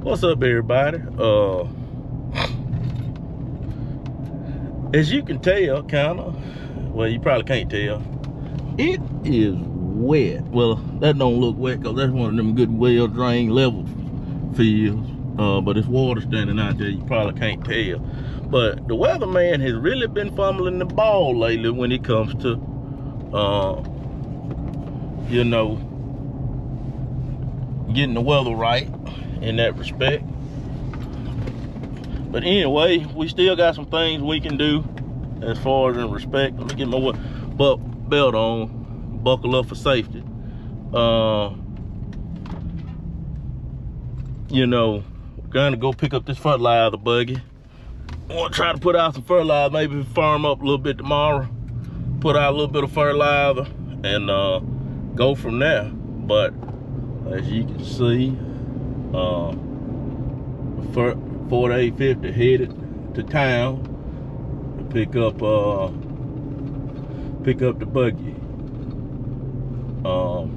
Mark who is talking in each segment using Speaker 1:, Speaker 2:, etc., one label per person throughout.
Speaker 1: What's up, everybody? As you can tell, well, you probably can't tell, it is wet. Well, that don't look wet because that's one of them good well-drained level fields. But it's water standing out there. You probably can't tell. But the weatherman has really been fumbling the ball lately when it comes to, you know, getting the weather right in that respect. But anyway, we still got some things we can do as far as in respect. Let me get my belt on, buckle up for safety. You know, we're gonna go pick up this fertilizer buggy. I want to try to put out some fertilizer, maybe farm up a little bit tomorrow, put out a little bit of fertilizer, and go from there. But as you can see, 4850 headed to town to pick up the buggy. For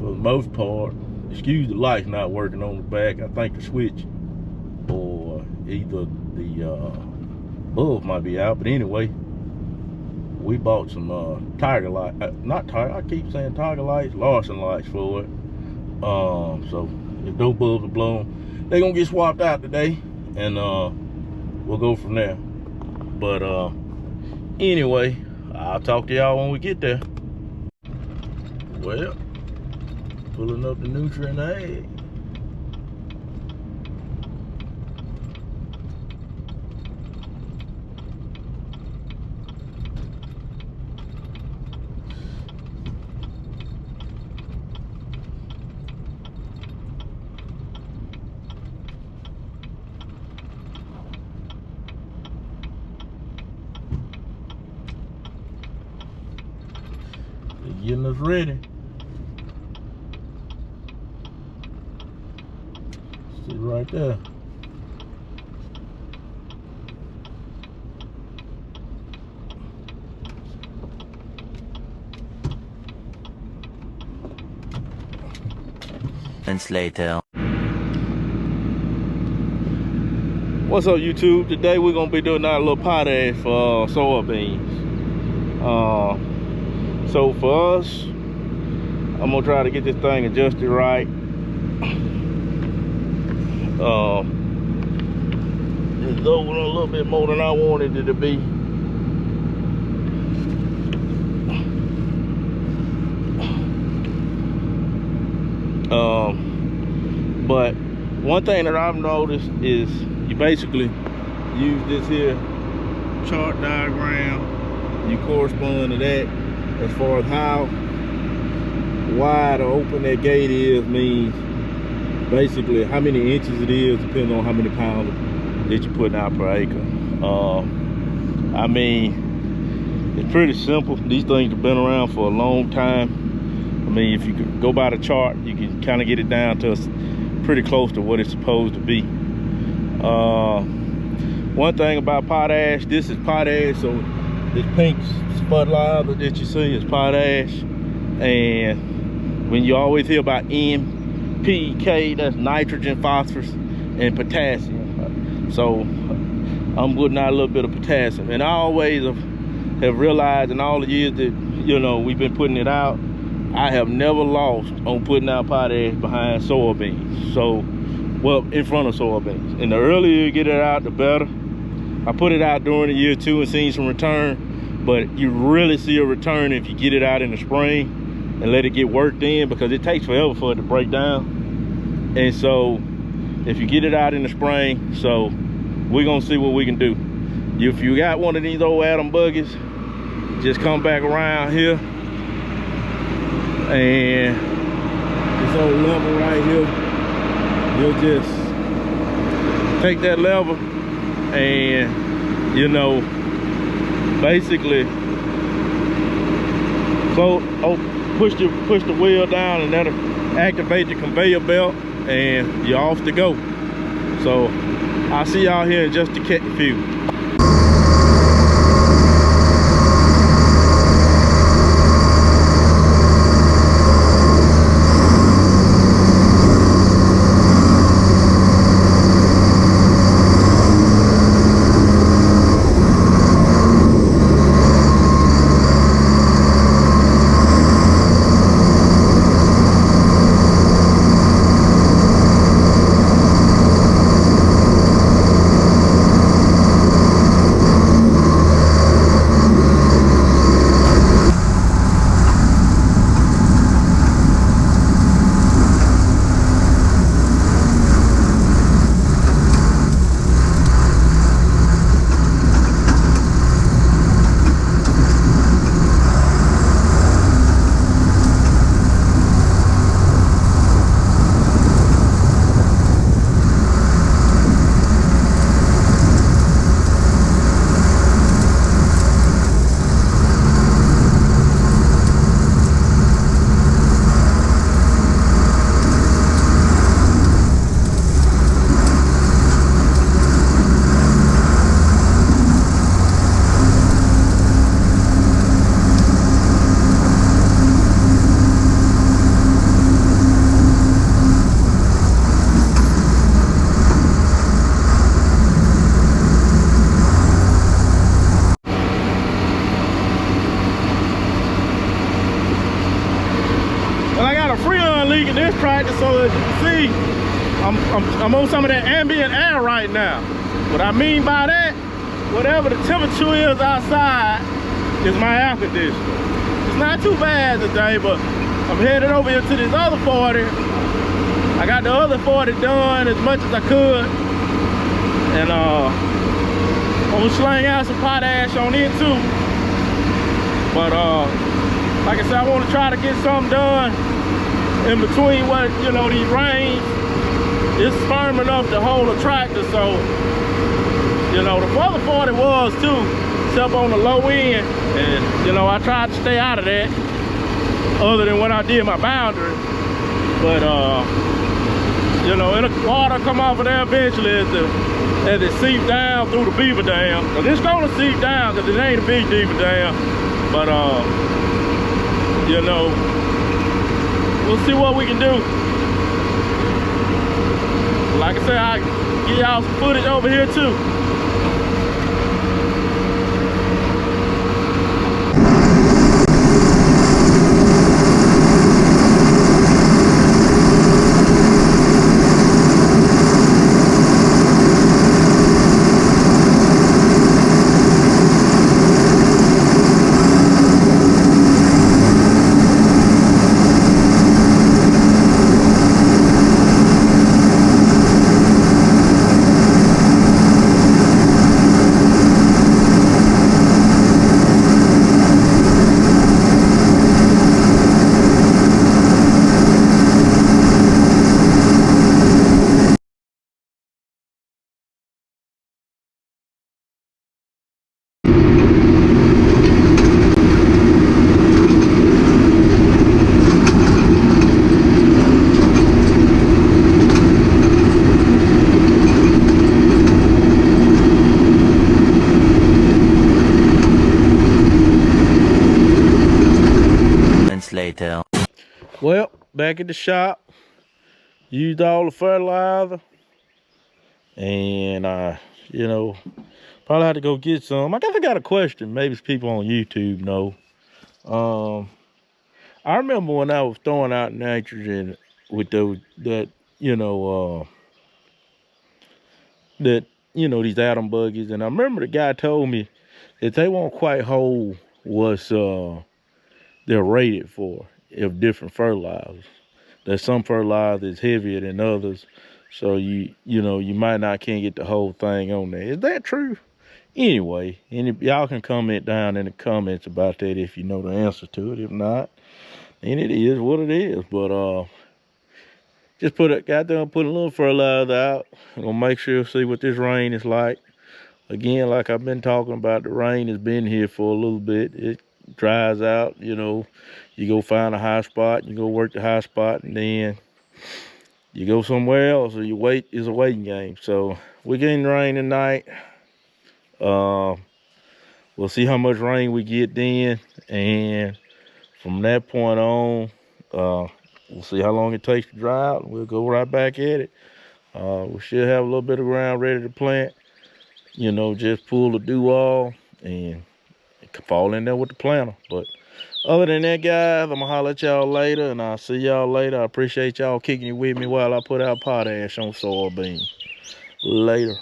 Speaker 1: the most part, excuse the lights not working on the back. I think the switch or either the bulb might be out, but anyway, we bought some Tiger light, not Tiger, I keep saying Tiger lights, Larson lights for it. So if those bulbs are blown, they're gonna get swapped out today, and we'll go from there. But anyway, I'll talk to y'all when we get there. Well, pulling up the nutrient egg. Getting us ready. See right there.
Speaker 2: Minutes later.
Speaker 1: What's up, YouTube? Today we're gonna be doing our little potash for soybeans. So for us, I'm gonna try to get this thing adjusted right. It's over a little bit more than I wanted it to be. But one thing that I've noticed is you basically use this here chart diagram. You correspond to that. As far as how wide or open that gate is, means basically how many inches it is, depending on how many pounds that you're putting out per acre. I mean, it's pretty simple. These things have been around for a long time. I mean, if you could go by the chart, you can kind of get it down to pretty close to what it's supposed to be. One thing about potash, this is potash, so this pink fertilizer that you see is potash. And when you always hear about NPK, that's nitrogen, phosphorus, and potassium. So I'm putting out a little bit of potassium. And I always have realized in all the years that, you know, we've been putting it out, I have never lost on putting out potash behind soybeans. So, well, in front of soybeans. And the earlier you get it out, the better. I put it out during the year too and seen some return, but you really see a return if you get it out in the spring and let it get worked in, because it takes forever for it to break down. And so if you get it out in the spring, so we're gonna see what we can do. If you got one of these old Adam buggies, just come back around here, and this old lever right here, you'll just take that lever and, you know, basically push the wheel down, and that'll activate the conveyor belt, and you're off to go. So I'll see y'all here in just a few. So as you can see, I'm on some of that ambient air right now. What I mean by that, whatever the temperature is outside is my air conditioner. It's not too bad today, but I'm headed over here to this other 40. I got the other 40 done as much as I could. And I'm gonna sling out some potash on it too. But like I said, I want to try to get something done in between what, you know, these rains. It's firm enough to hold a tractor, so, you know, the other 40 was too. It's up on the low end, and, you know, I tried to stay out of that other than when I did my boundary. But, you know, it'll water come off of there eventually as it seeps down through the beaver dam. Cause it's gonna seep down, cause it ain't a big beaver dam. But you know, we'll see what we can do. Like I said, I'll give y'all some footage over here too.
Speaker 2: Later.
Speaker 1: Well, back at the shop, used all the fertilizer, and you know, probably had to go get some. I guess I got a question. Maybe people on YouTube know. I remember when I was throwing out nitrogen with those these atom buggies, and I remember the guy told me that they won't quite hold what's they're rated for of different fertilizers. That some fertilizer is heavier than others, so you might not can't get the whole thing on there. Is that true? Anyway, y'all can comment down in the comments about that if you know the answer to it. If not, then it is what it is. But just put a little fertilizer out. I'm gonna make sure see what this rain is like. Again, like I've been talking about, the rain has been here for a little bit. It dries out, you know. You go find a high spot, you go work the high spot, and then you go somewhere else, or you wait. It's a waiting game. So we're getting rain tonight. We'll see how much rain we get then, and from that point on, we'll see how long it takes to dry out, and we'll go right back at it. We should have a little bit of ground ready to plant. You know, just pull the dew-all and it could fall in there with the planter. But other than that, guys, I'm gonna holler at y'all later, and I'll see y'all later. I appreciate y'all kicking it with me while I put out potash on soybeans. Later.